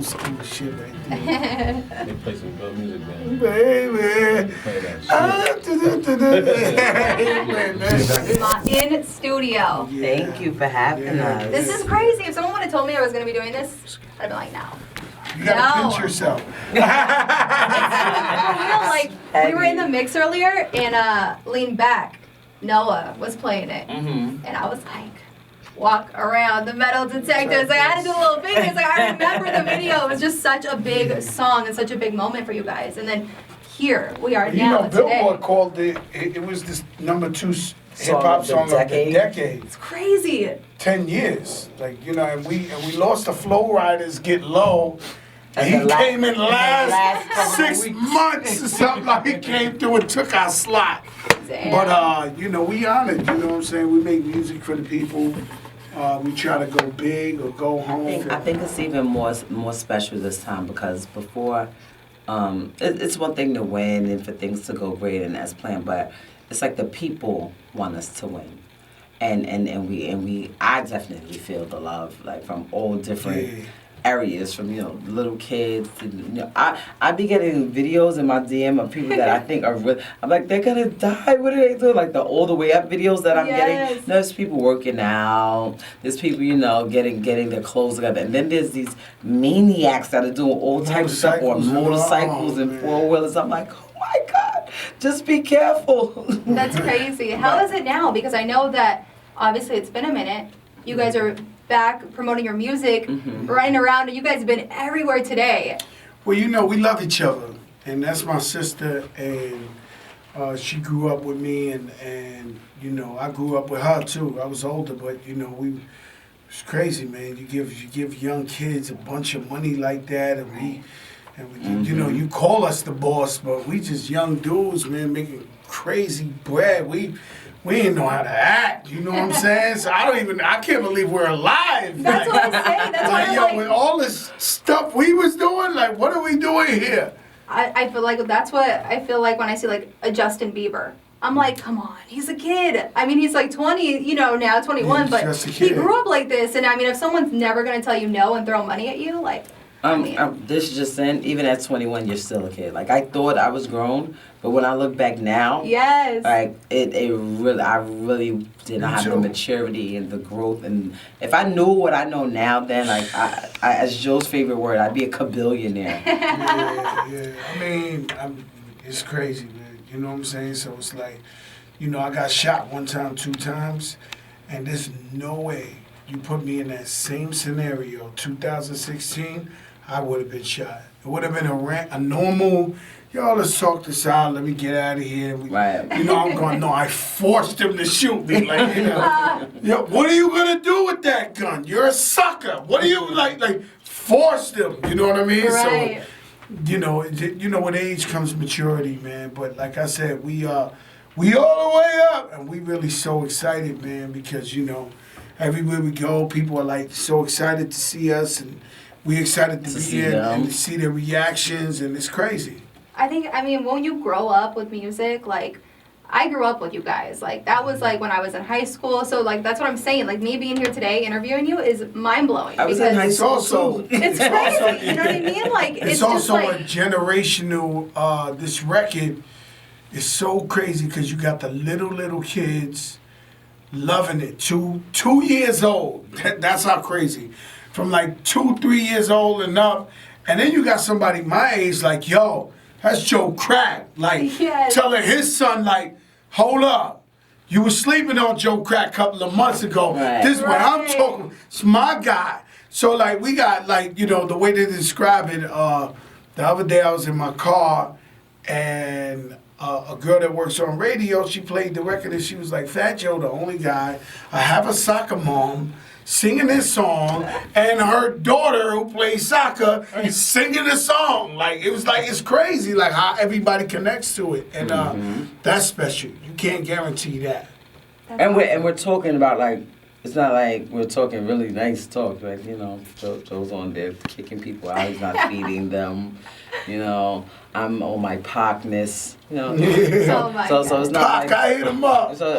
old school shit right there. They play some good music, man. Baby. Play that shit. In studio. Thank you for having us. This is crazy. If someone would have told me I was going to be doing this, I'd have been like, no. You gotta pinch yourself. Like, we were in the mix earlier, and Lean Back, Noah was playing it. And I was like, walk around the metal detectors. Like, I had to do a little fingers. Like, I remember the video. It was just such a big song and such a big moment for you guys. And then here we are now today. Billboard called it was this #2 hip-hop song of the decade. It's crazy. 10 years. Like, you know, and we lost the Flow Riders Get Low. And he came in last 6 months or something, like he came through and took our slot. Damn. But, you know, we honored, you know what I'm saying? We make music for the people. We try to go big or go home. I think it's even more special this time because before, it's one thing to win and for things to go great and as planned, but it's like the people want us to win. And I definitely feel the love, like from all different areas, from, you know, little kids to, you know, I be getting videos in my DM of people that I think are really, I'm like, they're gonna die. What are they doing? Like the all the way up videos that I'm getting. There's people working out. There's people, you know, getting their clothes together. And then there's these maniacs that are doing all types of stuff on motorcycles and four-wheelers. I'm like, oh my God, just be careful. That's crazy. How is it now? Because I know that obviously it's been a minute. You guys are back promoting your music, running around, and you guys have been everywhere today. Well, you know, we love each other, and that's my sister, and she grew up with me, and you know, I grew up with her too. I was older, but you know, it's crazy, man. You give young kids a bunch of money like that, and we you know, you call us the boss, but we just young dudes, man, making crazy bread. We didn't know how to act, you know what I'm saying? So I can't believe we're alive. That's what I'm saying. That's like, yo, with all this stuff we was doing, like, what are we doing here? I feel like that's what I feel like when I see, like, a Justin Bieber. I'm like, come on, he's a kid. I mean, he's like 20, you know, now 21, but he grew up like this. And I mean, if someone's never going to tell you no and throw money at you, like, this is just saying, even at 21, you're still a kid. Like, I thought I was grown, but when I look back now, like, I really did not have the maturity and the growth. And if I knew what I know now, then, like, I as Joe's favorite word, I'd be a kabillionaire. Yeah. I mean, it's crazy, man. You know what I'm saying? So it's like, you know, I got shot 1 time, 2 times, and there's no way you put me in that same scenario, 2016, I would have been shot. It would have been a normal, y'all, let's talk this out, let me get out of here. You know, I'm going, no, I forced him to shoot me. Like, you know, yo, what are you going to do with that gun? You're a sucker. What are you, like forced him, you know what I mean? Right. So, you know, with age comes maturity, man. But like I said, we all the way up, and we really so excited, man, because, you know, everywhere we go, people are like so excited to see us, and we excited to be here and to see their reactions, and it's crazy. I mean, when you grow up with music, like, I grew up with you guys. Like, that was, like, when I was in high school. So, like, that's what I'm saying. Like, me being here today interviewing you is mind-blowing. I was in high school, so it's crazy. You know what I mean? Like, it's also just, like, a generational, this record is so crazy because you got the little kids loving it. 2 years old. That's how crazy. From like 2, 3 years old and up. And then you got somebody my age like, yo, that's Joe Crack. Like, telling his son, like, hold up. You were sleeping on Joe Crack a couple of months ago. This is what I'm talking. It's my guy. So, like, we got, like, you know, the way they describe it, the other day I was in my car, and a girl that works on radio, she played the record, and she was like, Fat Joe, the only guy. I have a soccer mom singing this song, and her daughter who plays soccer is singing the song. Like, it was like, it's crazy, like, how everybody connects to it. And that's special. You can't guarantee that. And we're talking about, like, it's not like we're talking really nice talk. Like, you know, Joe's on there kicking people out. He's not feeding them. You know, I'm on my Pacness. You know, Oh my so it's not Pac, like I hit him up. so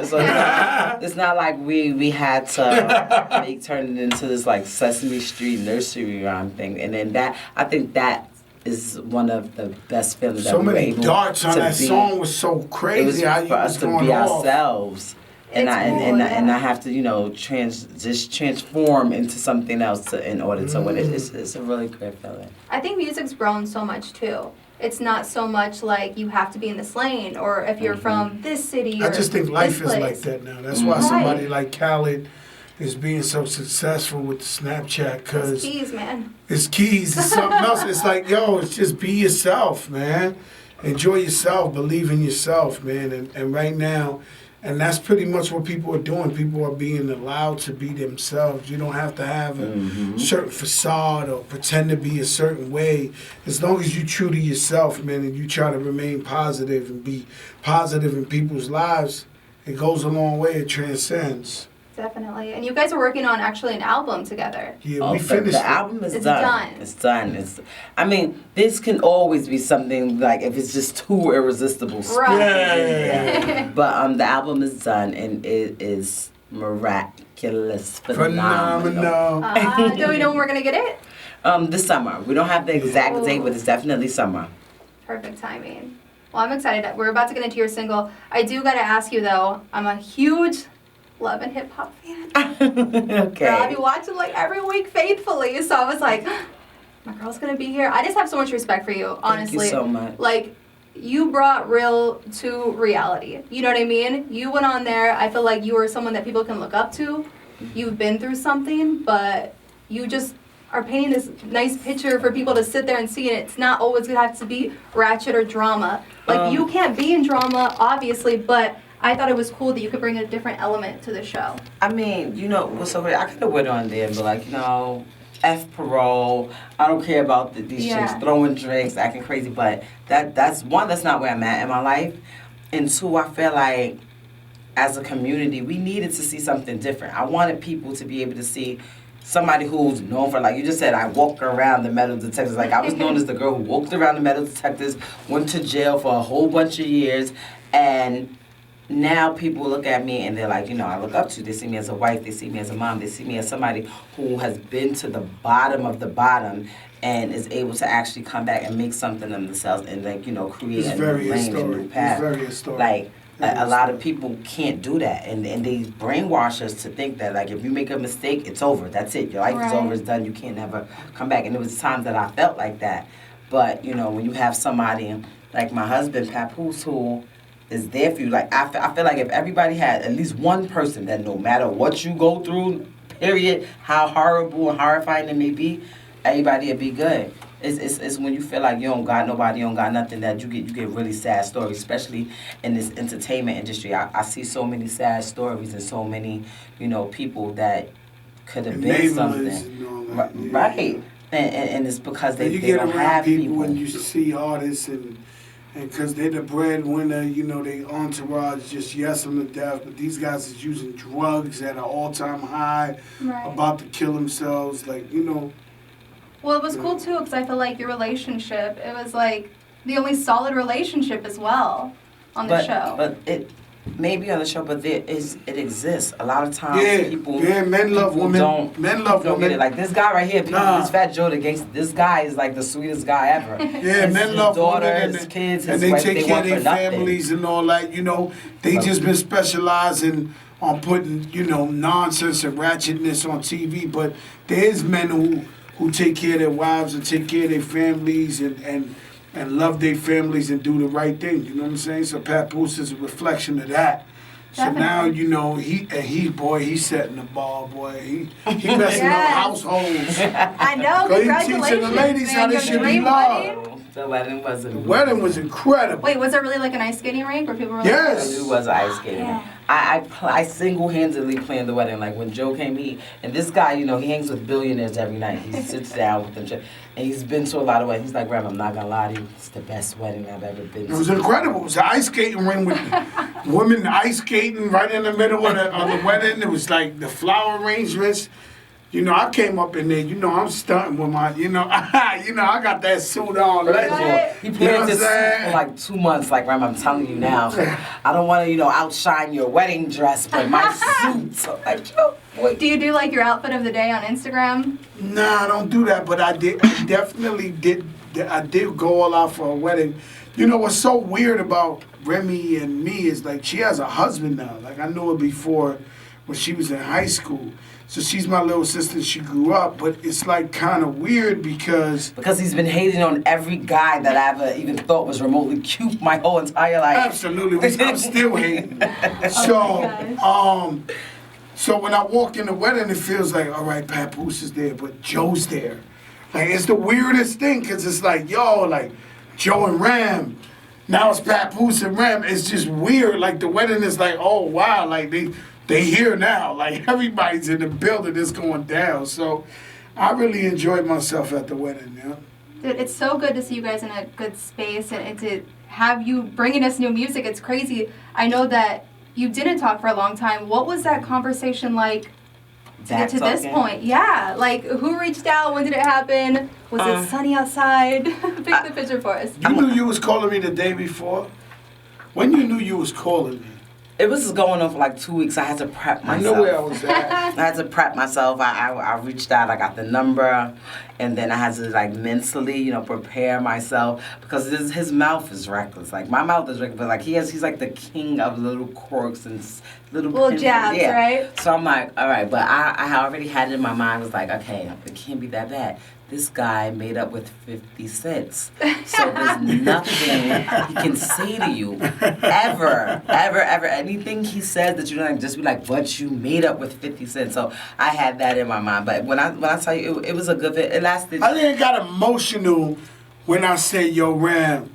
it's not like we had to turn it into this like Sesame Street nursery rhyme thing. And then I think that is one of the best feelings that So we were many able darts on to that be. song was so It crazy. was How you for us was to going be off. ourselves. And It's I cool, and I yeah. have to, you know, just transform into something else in order to win it. It's a really great feeling. I think music's grown so much too. It's not so much like you have to be in this lane or if you're from this city or I just think life this is place. like that now. That's why Right. somebody like Khaled is being so successful with the Snapchat, It's because keys, man. it's keys. It's something else. It's like, yo, it's just be yourself, man. Enjoy yourself. Believe in yourself, man. And right now, and that's pretty much what people are doing. People are being allowed to be themselves. You don't have to have a certain facade or pretend to be a certain way. As long as you're true to yourself, man, and you try to remain positive and be positive in people's lives, it goes a long way. It transcends. Definitely. And you guys are working on actually an album together. Yeah, we the, finished the it. album is It's done. done. It's done. I mean, this can always be something like if it's just too irresistible. Right. Yeah. But the album is done and it is miraculous, phenomenal. Phenomenal. Do we know when we're going to get it? This summer. We don't have the exact date, but it's definitely summer. Perfect timing. Well, I'm excited. We're about to get into your single. I do got to ask you, though, I'm a huge Love and Hip Hop fan. Okay. Girl, I be watching like every week faithfully. So I was like, my girl's going to be here. I just have so much respect for you, honestly. Thank you so much. Like, you brought real to reality. You know what I mean? You went on there. I feel like you were someone that people can look up to. You've been through something, but you just are painting this nice picture for people to sit there and see, and it's not always going to have to be ratchet or drama. Like, you can't be in drama, obviously, but I thought it was cool that you could bring a different element to the show. I mean, you know, what's so great? I could have went on there and be like, you know, F parole. I don't care about these chicks throwing drinks, acting crazy. But that's one, that's not where I'm at in my life. And two, I feel like as a community, we needed to see something different. I wanted people to be able to see somebody who's known for, like you just said, I walk around the metal detectors. Like I was known as the girl who walked around the metal detectors, went to jail for a whole bunch of years, and now people look at me and they're like, you know, I look up to you. They see me as a wife. They see me as a mom. They see me as somebody who has been to the bottom of the bottom and is able to actually come back and make something of themselves and, like, you know, create It's a very new lane, a historic. new path. It's very historic. Like, a lot of people can't do that. And they brainwash us to think that, like, if you make a mistake, it's over. That's it. Your life is over. It's done. You can't never come back. And there was times that I felt like that. But, you know, when you have somebody like my husband, Papoose, who is there for you. Like, I feel like if everybody had at least one person that no matter what you go through, period, how horrible and horrifying it may be, everybody would be good. It's when you feel like you don't got nobody, you don't got nothing, that you get really sad stories, especially in this entertainment industry. I see so many sad stories and so many, you know, people that could have been something. And all that. Yeah. Right. And it's because they you they get don't around have people and you see artists and because they're the breadwinner, you know, they entourage just yes them to death. But these guys is using drugs at an all-time high, about to kill themselves. Like, you know. Well, it was cool too because I feel like your relationship, it was like the only solid relationship as well on the show. But it may be on the show, but it exists. A lot of times people men love women. Men love don't women. get it. Like this guy right here, this Fat Joe, the gangster, this guy is like the sweetest guy ever. Yeah, men love daughter, women his kids, and his they wife, take care of their nothing. families and all that. You know, they just been specializing on putting, you know, nonsense and ratchetness on TV. But there is men who take care of their wives and take care of their families and love their families and do the right thing. You know what I'm saying? So Papoose is a reflection of that. Definitely. So now, you know, he's setting the ball, boy. He messing up households. I know, He congratulations, teaching the ladies how man. they Your should be dream loved. wedding. The wedding was The wedding was incredible. Wait, was it really like an ice skating rink where people were Yes. It was an ice skating. Yeah. I single-handedly planned the wedding. Like when Joe came, and this guy, you know, he hangs with billionaires every night. He sits down with them, and he's been to a lot of weddings. He's like, Rem, I'm not gonna lie to you, it's the best wedding I've ever been to. It was incredible. It was an ice skating ring with women ice skating right in the middle of the wedding. It was like the flower arrangements. You know, I came up in there. You know, I'm stunting with my. You know, I got that suit on. Right. He planned this for like 2 months. Like, Rem, I'm telling you now, I don't want to, you know, outshine your wedding dress, but my suit. So, like, Joe. Do you do like your outfit of the day on Instagram? Nah, I don't do that. But I definitely did. I did go all out for a wedding. You know what's so weird about Remy and me is like she has a husband now. Like I knew her before when she was in high school. So she's my little sister. She grew up, but it's like kind of weird because he's been hating on every guy that I ever even thought was remotely cute my whole entire life. Absolutely, I'm still hating. So when I walk in the wedding, it feels like, all right, Papoose is there, but Joe's there. Like it's the weirdest thing because it's like, yo, like Joe and Ram. Now it's Papoose and Ram. It's just weird. Like the wedding is like, oh wow, like they here now. Like everybody's in the building. It's going down. So I really enjoyed myself at the wedding. Yeah. Dude, it's so good to see you guys in a good space and to have you bringing us new music. It's crazy. I know that you didn't talk for a long time. What was that conversation like to get to this point? Yeah. Like who reached out? When did it happen? Was it sunny outside? Paint the picture for us. You knew you was calling me the day before? When you knew you was calling me? It was going on for like 2 weeks. I had to prep myself. I know where I was at. I had to prep myself. I reached out. I got the number, and then I had to like mentally, you know, prepare myself because his mouth is reckless. Like my mouth is reckless, but like he's like the king of little quirks and little jabs, yeah. Right? So I'm like, all right, but I already had it in my mind. I was like, okay, it can't be that bad. This guy made up with 50 cents. So there's nothing he can say to you ever. Anything he says that you're not just be like, but you made up with 50 cents. So I had that in my mind. But when I tell you, it was a good fit. It lasted. I think it got emotional when I said, yo, Ram,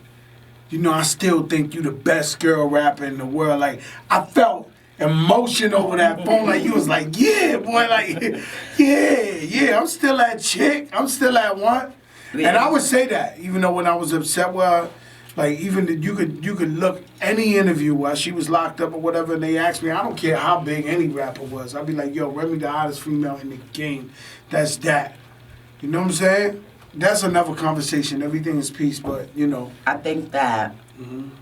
you know, I still think you the best girl rapper in the world. Like, I felt emotion over that phone. Like, you was like, yeah, boy, like, yeah, I'm still that chick. I'm still that one. Yeah. And I would say that, even though when I was upset with her, like, even you could look any interview while she was locked up or whatever, and they asked me, I don't care how big any rapper was. I'd be like, yo, Remy the hottest female in the game. That's that. You know what I'm saying? That's another conversation. Everything is peace, but, you know. I think that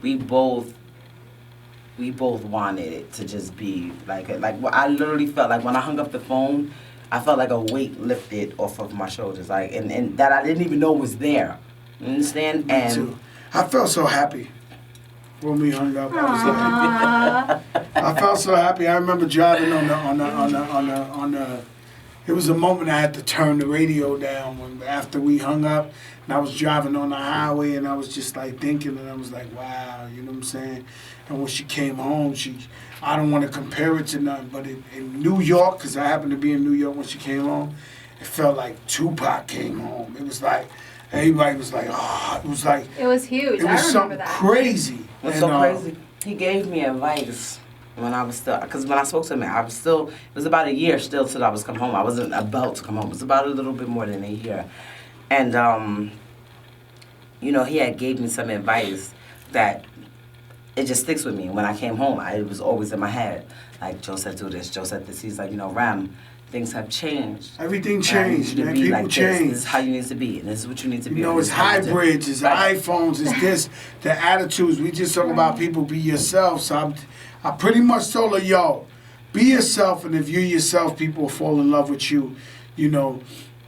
we both wanted it to just be like I literally felt like when I hung up the phone, I felt like a weight lifted off of my shoulders, like and that I didn't even know was there. You understand? Me too. I felt so happy when we hung up. I felt so happy. I remember driving on the. It was a moment I had to turn the radio down after we hung up, and I was driving on the highway, and I was just like thinking, and I was like, wow, you know what I'm saying? And when she came home, I don't want to compare it to nothing, but in New York, because I happened to be in New York when she came home, it felt like Tupac came home. It was like, everybody was like, oh, it was like. It was huge. It was something crazy. It was so crazy. He gave me advice when I was still, because when I spoke to him, it was about a year still till I was come home. I wasn't about to come home. It was about a little bit more than a year. And, you know, he had gave me some advice that it just sticks with me. When I came home, it was always in my head. Like, Joe said do this, Joe said this. He's like, you know, Ram, things have changed. Everything changed, man. People like change. This is how you need to be, and this is what you need to be. You know, it's hybrids, it's iPhones, it's this, the attitudes. We just talk about people, be yourself. So I pretty much told her, yo, be yourself, and if you're yourself, people will fall in love with you. You know,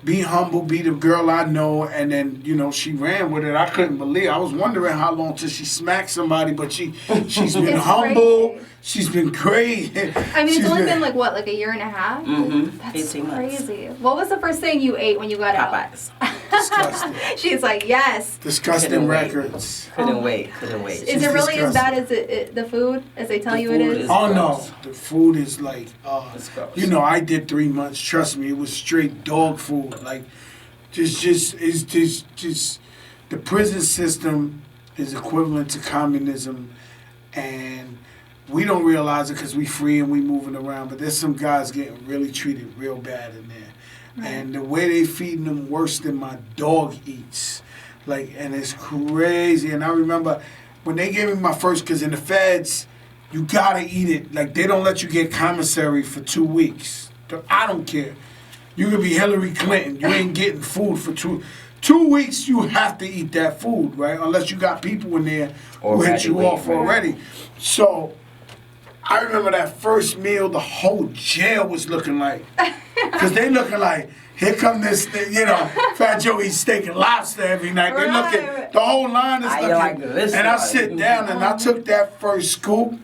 be humble, be the girl I know, and then, you know, she ran with it. I couldn't believe it. I was wondering how long till she smacked somebody, but she's been humble. Crazy. She's been great. I mean, it's only been like, what, like a year and a half? Mm-hmm. That's 18 crazy. Months. What was the first thing you ate when you got out? Popeyes. Disgusting. She's like, yes. Disgusting records. Couldn't wait. Is it really as bad as the food, as they tell you it is? Oh, no. The food is like, you know, I did 3 months. Trust me, it was straight dog food. Like, just the prison system is equivalent to communism, and we don't realize it because we free and we moving around, but there's some guys getting really treated real bad in there. And the way they feeding them worse than my dog eats. Like, and it's crazy. And I remember when they gave me my first, because in the feds, you gotta eat it. Like, they don't let you get commissary for 2 weeks. I don't care. You could be Hillary Clinton. You ain't getting food for 2 weeks. You have to eat that food, right? Unless you got people in there who hit you off already. So I remember that first meal, the whole jail was looking like, because they looking like, here come this, you know, Fat Joe eats steak and lobster every night. They looking, the whole line is looking. Like this and I sit down and I took that first scoop.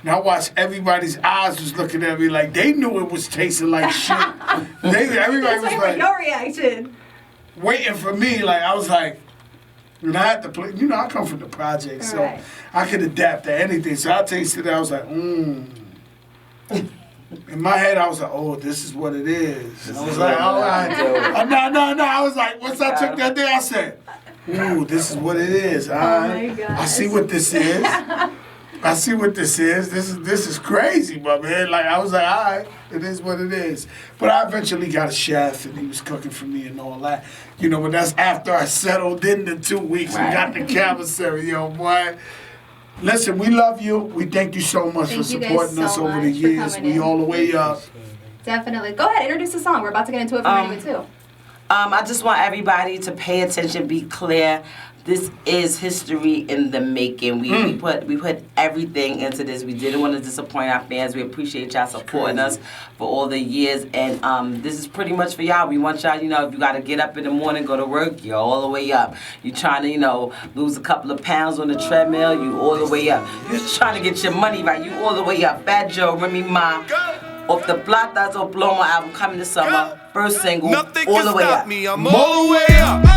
And I watched everybody's eyes was looking at me like they knew it was tasting like shit. Everybody was like, your reaction. Waiting for me. Like, I was like, and I had to play, you know, I come from the project, so I could adapt to anything. So I tasted it, I was like, In my head, I was like, oh, this is what it is. I was like, all right. No. I was like, once I took that day, I said, ooh, this is what it is. My God. I see what this is. I see what this is. This is crazy, my man. Like, I was like, all right, it is what it is. But I eventually got a chef, and he was cooking for me and all that. You know, but that's after I settled in the 2 weeks and got the commissary, yo, boy. Listen, we love you. We thank you so much for supporting us over the years. We all the way up. Definitely. Go ahead, introduce the song. We're about to get into it from you too. I just want everybody to pay attention, be clear. This is history in the making. We put everything into this. We didn't want to disappoint our fans. We appreciate y'all supporting us for all the years. And this is pretty much for y'all. We want y'all, you know, if you got to get up in the morning, go to work, you're all the way up. You're trying to, you know, lose a couple of pounds on the treadmill, you all the way up. You're trying to get your money right, you all the way up. Fat Joe, Remy Ma, off the Plata's Obloma album coming this summer. First single, Nothing all can the way stop up. me. I'm all the way up.